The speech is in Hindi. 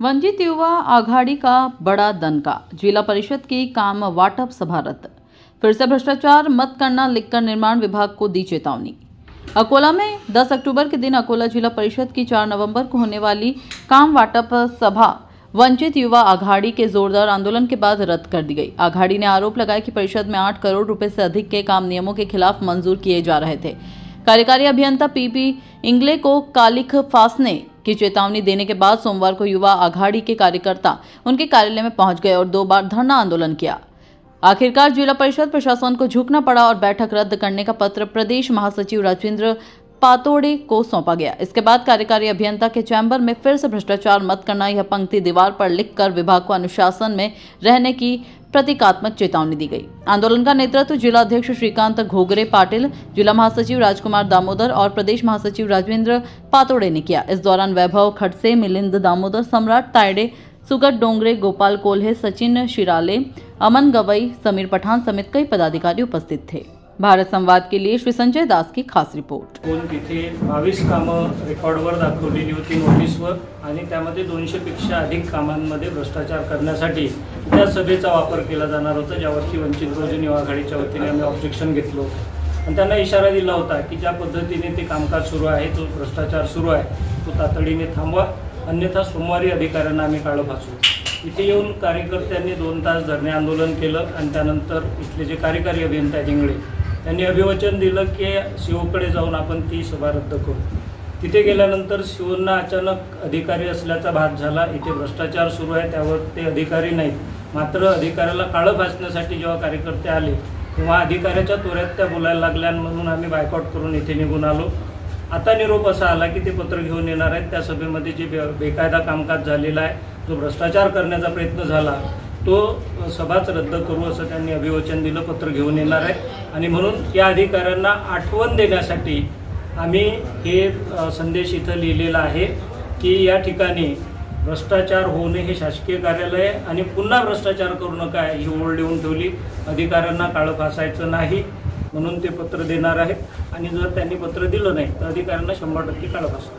वंचित युवा आघाड़ी का बड़ा दनका, जिला परिषद की काम वाटप सभा रद्द। फिर से भ्रष्टाचार मत करना लिखकर निर्माण विभाग को दी चेतावनी। अकोला में 10 अक्टूबर के दिन अकोला जिला परिषद की 4 नवंबर को होने वाली काम वाटप सभा वंचित युवा आघाड़ी के जोरदार आंदोलन के बाद रद्द कर दी गई। आघाड़ी ने आरोप लगाया कि परिषद में 8 करोड़ रुपए से अधिक के काम नियमों के खिलाफ मंजूर किए जा रहे थे। कार्यकारी अभियंता पीपी इंगले को कालिख फासने की चेतावनी देने के बाद सोमवार को युवा आघाड़ी के कार्यकर्ता उनके कार्यालय में पहुंच गए और 2 बार धरना आंदोलन किया। आखिरकार जिला परिषद प्रशासन को झुकना पड़ा और बैठक रद्द करने का पत्र प्रदेश महासचिव राजेंद्र पातोड़े को सौंपा गया। इसके बाद कार्यकारी अभियंता के चैम्बर में फिर से भ्रष्टाचार मत करना यह पंक्ति दीवार पर लिखकर विभाग को अनुशासन में रहने की प्रतीकात्मक चेतावनी दी गई। आंदोलन का नेतृत्व जिला अध्यक्ष श्रीकांत घोगरे पाटिल, जिला महासचिव राजकुमार दामोदर और प्रदेश महासचिव राजेंद्र पातोड़े ने किया। इस दौरान वैभव खड़से, मिलिंद दामोदर, सम्राट तायडे, सुगत डोंगरे, गोपाल कोल्हे, सचिन शिराले, अमन गवई, समीर पठान समेत कई पदाधिकारी उपस्थित थे। भारत संवाद के लिए श्री संजय दास की खास रिपोर्ट। तिथे 22 कामं रेकॉर्डवर दाखवलेली होती नोटीसवर आणि त्यामध्ये 200 पेक्षा अधिक कामांमध्ये भ्रष्टाचार करण्यासाठी त्या सभेचा वापर केला जाणार होता, ज्यावरती वंचित बहुजन युवा आघाडीच्या वतीने आम्ही ऑब्जेक्शन घेतलं होतं आणि त्यांना इशारा दिला होता की ज्या पद्धतीने ते कामकाज सुरू आहे, तो भ्रष्टाचार सुरू आहे, तो तातडीने थांबवा, अन्यथा सोमवारी अधिकाऱ्यांना आम्ही काळं फासू। इथे येऊन कार्यकर्त्यांनी 2 तास धरणे आंदोलन केलं आणि त्यानंतर इथले जे कार्यकारी अभियंता इंगळे त्यांनी अभिवचन दिलं की सीओकडे जाऊन आपण ती सभा रद्द करू। तिथे गेल्यानंतर सीओंना अचानक अधिकारी असल्याचा भास झाला। इथे भ्रष्टाचार सुरू आहे, त्यावर ते अधिकारी नाहीत, मात्र अधिकाऱ्याला काळं फासण्यासाठी जेव्हा कार्यकर्ते आले तेव्हा अधिकाऱ्याच्या तोऱ्यात त्या बोलायला लागल्या म्हणून आम्ही बायकॉट करून इथे निघून आलो। आता निरोप असा आला की ते पत्र घेऊन येणार आहेत। त्या सभेमध्ये जे बेकायदा कामकाज झालेला आहे, जो भ्रष्टाचार करण्याचा प्रयत्न झाला, तो सभाच रद्द करू असं त्यांनी अभिवचन दिलं, पत्र घेऊन येणार आहे आणि म्हणून या अधिकाऱ्यांना आठवण देण्यासाठी आम्ही हे संदेश इथं लिहिलेला आहे की या ठिकाणी भ्रष्टाचार होऊ नये हे शासकीय कार्यालय आहे आणि पुन्हा भ्रष्टाचार करू नका ही ओळ लिहून ठेवली। अधिकाऱ्यांना काळं फासायचं नाही म्हणून ते पत्र देणार आहेत आणि जर त्यांनी पत्र दिलं नाही तर अधिकाऱ्यांना 100% काळं फासणार।